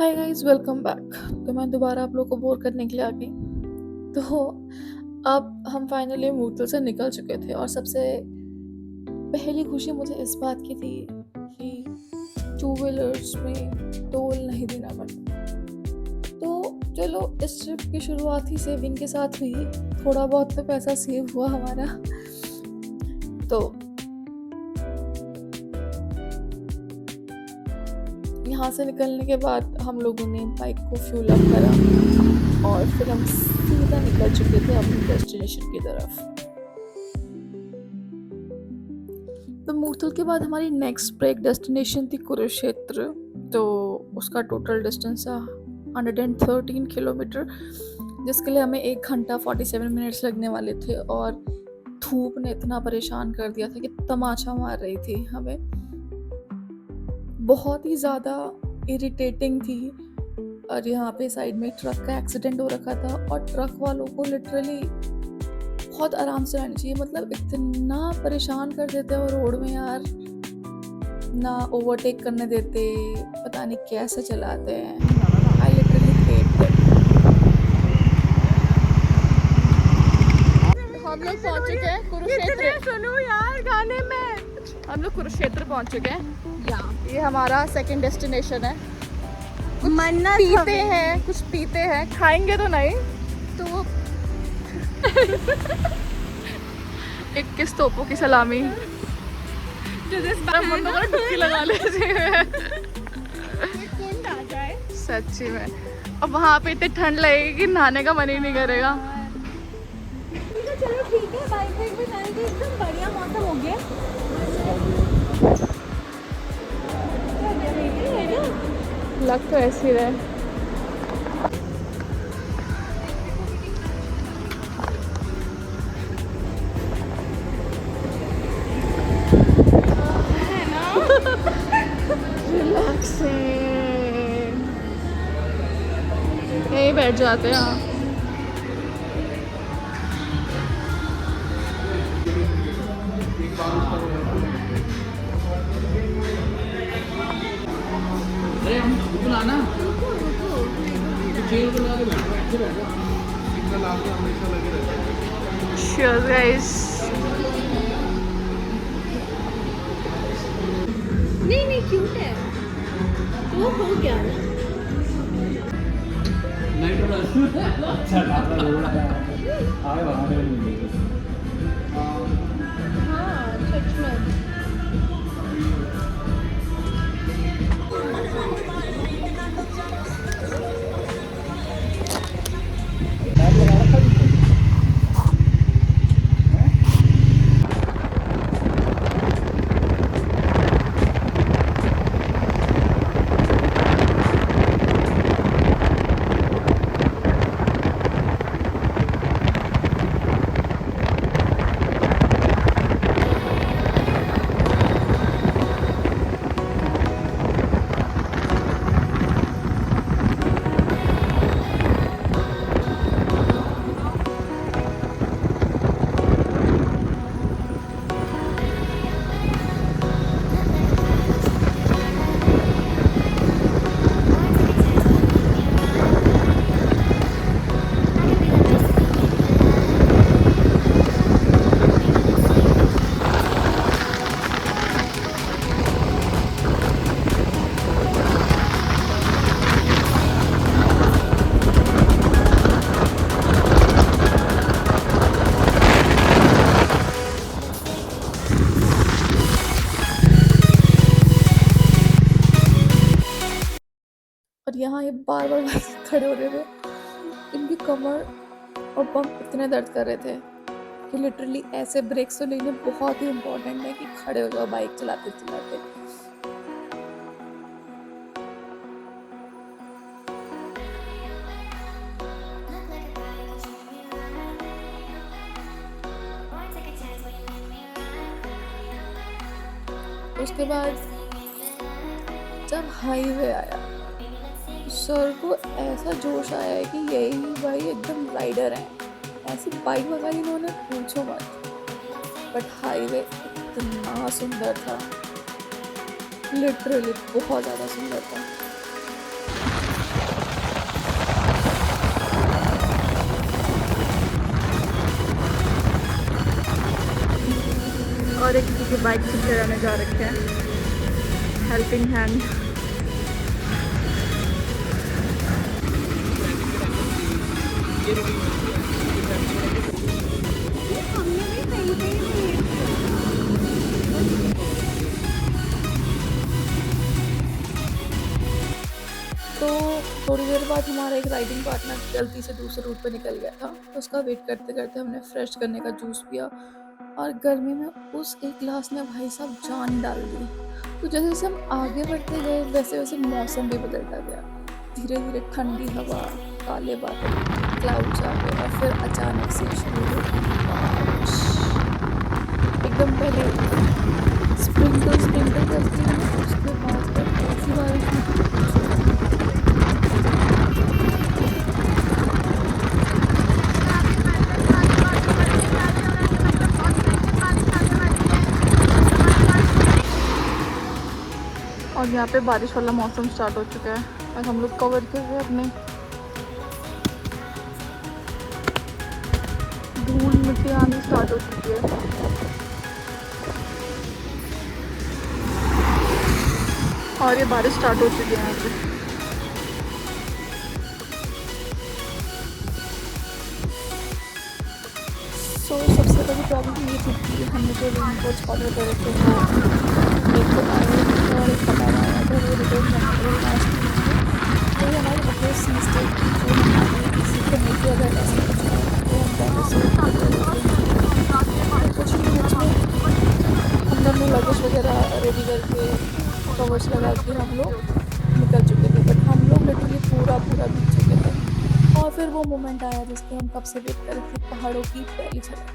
Hi guys, welcome back. तो मैं दोबारा आप लोग को बोर करने के लिए आ गई। तो अब हम फाइनली मूर्तल से निकल चुके थे और सबसे पहली खुशी मुझे इस बात की थी कि टू व्हीलर्स में टोल नहीं देना पड़ता। तो चलो, इस ट्रिप की शुरुआत ही सेविंग के साथ हुई। थोड़ा बहुत तो पैसा सेव हुआ हमारा। तो यहाँ से निकलने के बाद हम लोगों ने बाइक को फ्यूल अप करा और फिर हम सीधा निकल चुके थे अपनी डेस्टिनेशन की तरफ। तो मूर्थल के बाद हमारी नेक्स्ट ब्रेक डेस्टिनेशन थी कुरुक्षेत्र। तो उसका टोटल डिस्टेंस था 113 किलोमीटर, जिसके लिए हमें 1 घंटा 47 मिनट्स लगने वाले थे। और धूप ने इतना परेशान कर दिया था कि तमाचा मार रही थी हमें, बहुत ही ज़्यादा इरिटेटिंग थी। और यहाँ पे साइड में ट्रक का एक्सीडेंट हो रखा था और ट्रक वालों को लिटरली बहुत आराम से रहना चाहिए। मतलब इतना परेशान कर देते हैं वो रोड में यार, ना ओवरटेक करने देते, पता नहीं कैसे चलाते हैं। I literally hate that. हम लोग पहुंच चुके हैं कुरुक्षेत्र। सुनो यार गाने में। हम लोग कुरुक्षेत्र पहुंच चुके हैं। ये हमारा सेकंड डेस्टिनेशन है। मन्नत पीते हैं, कुछ पीते हैं, खाएंगे तो नहीं। तो 21 तोपों की सलामी डुबकी लगा लेते हैं आ जाए। सच्ची में। अब वहाँ पे इतनी ठंड लगेगी कि नहाने का मन ही नहीं करेगा। चलो ठीक है, बाइक में जाएंगे। एकदम बढ़िया मौसम हो गया। लग तो ऐसे ही रहे। रिलैक्सिंग, यहीं बैठ जाते हैं। हाँ, cheers guys। नहीं क्यूट है तो हो गया ना। हाँ सच में। और यहाँ ये बार बार खड़े हो रहे थे। इनकी कमर और बम इतने दर्द कर रहे थे कि लिटरली ऐसे ब्रेक्स तो लेने बहुत ही इम्पोर्टेंट है कि खड़े हो जाओ बाइक चलाते चलाते। उसके बाद जब हाईवे आया, सर को ऐसा जोश आया है कि यही भाई एकदम राइडर हैं। ऐसी बाइक लगाई इन्होंने, पूछो मत। बट हाईवे इतना सुंदर था, लिटरली बहुत ज़्यादा सुंदर था। और एक किसी की बाइक से चलाने जा रखे हैं, हेल्पिंग हैंड। हमने भी कहीं पे ही तो थोड़ी देर बाद हमारा एक राइडिंग पार्टनर गलती से दूसरे रूट पे निकल गया था, तो उसका वेट करते करते हमने फ्रेश करने का जूस पिया और गर्मी में उस एक गिलास ने भाई साहब जान डाल दी। तो जैसे जैसे हम आगे बढ़ते गए वैसे वैसे मौसम भी बदलता गया, धीरे धीरे ठंडी हवा, काले बादल, क्लाउड्स आ गए और फिर अचानक से शुरू हो गई बारिश। एकदम पहले स्प्रिंकल स्प्रिंकल करती है ना, उसके बाद फिर ऐसी बारिश हुई कि पूछो मत। और यहाँ पे बारिश वाला मौसम स्टार्ट हो चुका है और हम लोग कवर कर रहे हैं अपने धूल मिट्टी आनी स्टार्ट हो चुकी है। और ये बारिश स्टार्ट हो चुकी है यहाँ पे। सबसे बड़ी प्रॉब्लम ये थी कि हमने जो रेन कोट्स ऑर्डर करे थे वो एक तो आया था और एक खराब आया था, वो रिटर्न करने के लिए लास्ट वीक तो ये हमारे अपने सी स्टेट की जो हमारी किसी को नहीं किया अगर ऐसा कुछ आया तो हम पहले से तो कुछ भी बीच में हम दोनों लगेज वगैरह रेडी करके कवर्स लगा के हम लोग निकल चुके थे, बट हम लोग लिटरली पूरा पूरा भीग चुके थे। और फिर वो मोमेंट आया जिसके हम कब से वेट कर रहे थे, पहाड़ों की पहली झलक।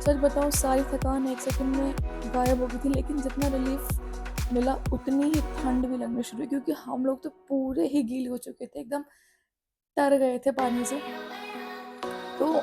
सच बताऊं सारी थकान एक सेकंड में गायब हो गई थी, लेकिन जितना रिलीफ मिला उतनी ही ठंड भी लगनी शुरू हुई क्योंकि हम लोग तो पूरे ही गीले हो चुके थे, एकदम तर गए थे पानी से। तो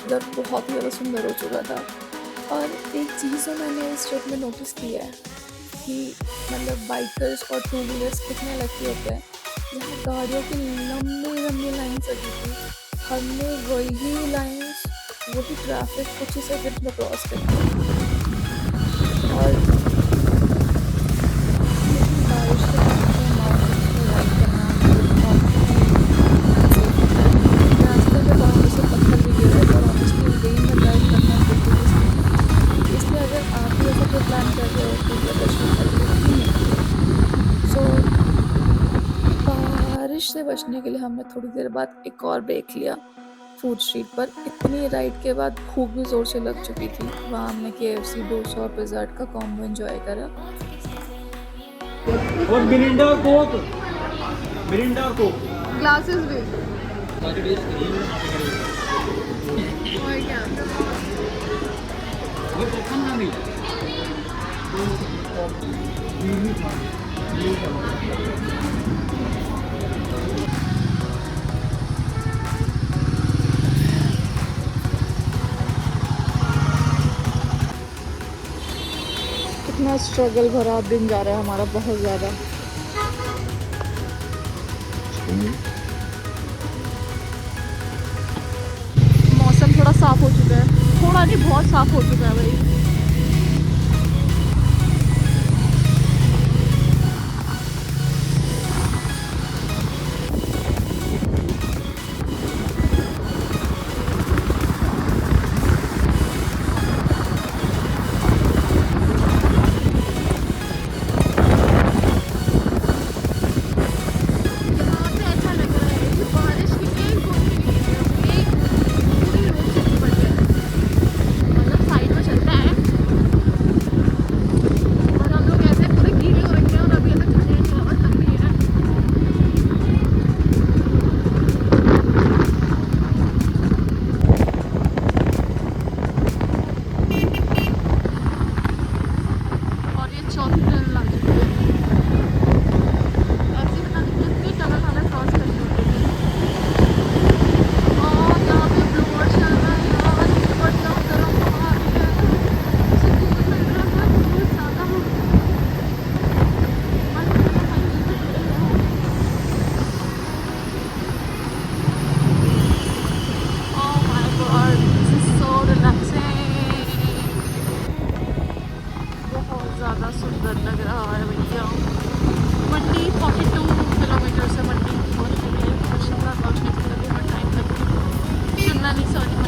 इधर बहुत ही ज़्यादा सुंदर हो चुका था। और एक चीज़ जो मैंने इस ट्रिप में नोटिस की है कि मतलब बाइकर्स और टू व्हीलर्स कितने लकी होते हैं। यहाँ गाड़ियों की लंबी लंबी लाइन्स लगी थी, हमने वही लाइन्स वही ट्रैफिक कुछ ही सेकंड में क्रॉस कर दिया। और लेकिन बारिश के टाइम में माउंटेन्स में राइड करना बहुत ही रास्ते में बाहर से पत्थर भी गिर रहे थे और ऑनेस्टली रेन में ड्राइव करना बिल्कुल भी सही नहीं। इसलिए अगर आप भी ऐसा कोई प्लान कर रहे हो तो ये बेस्ट विकल्प नहीं है। सो बारिश से बचने के लिए हमने थोड़ी देर बाद एक और ब्रेक लिया फूड स्ट्रीट पर। इतनी राइड के बाद भूख भी ज़ोर से लग चुकी थी। वहाँ हमने KFC, डोसा और पिज़्ज़ा हट का कॉम्बो एंजॉय करा। और मिरिंडा और कोक, मिरिंडा और कोक ग्लासेस भी और क्या वो कोकम ना मिले कितना स्ट्रगल भरा दिन जा रहा है हमारा, बहुत ज़्यादा। मौसम थोड़ा साफ हो चुका है, थोड़ा नहीं बहुत साफ हो चुका है भाई।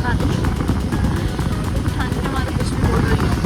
पाती, क्योंकि ठंड के मारे कुछ भी बोल रही हूँ।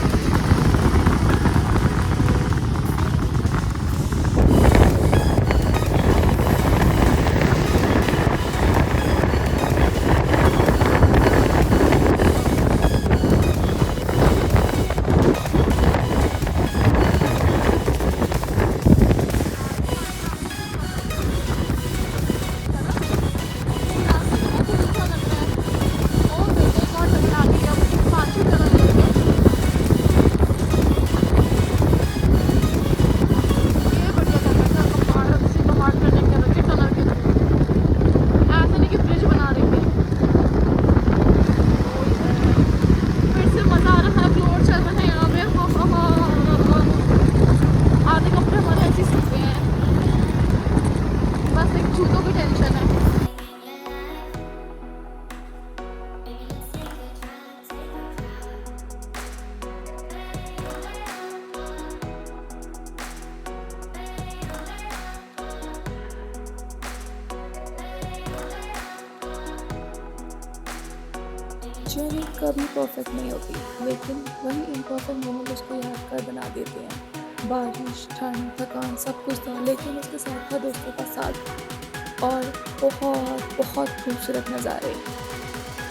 जर्नी कभी परफेक्ट नहीं होती, लेकिन वही इम्परफेक्ट मोमेंट उसको यादगार बना देते हैं। बारिश, ठंड, थकान सब कुछ था, लेकिन उसके साथ था दोस्तों का साथ और बहुत बहुत खूबसूरत नज़ारे।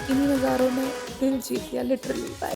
इन्हीं नज़ारों ने दिल जीत लिया लिटरली।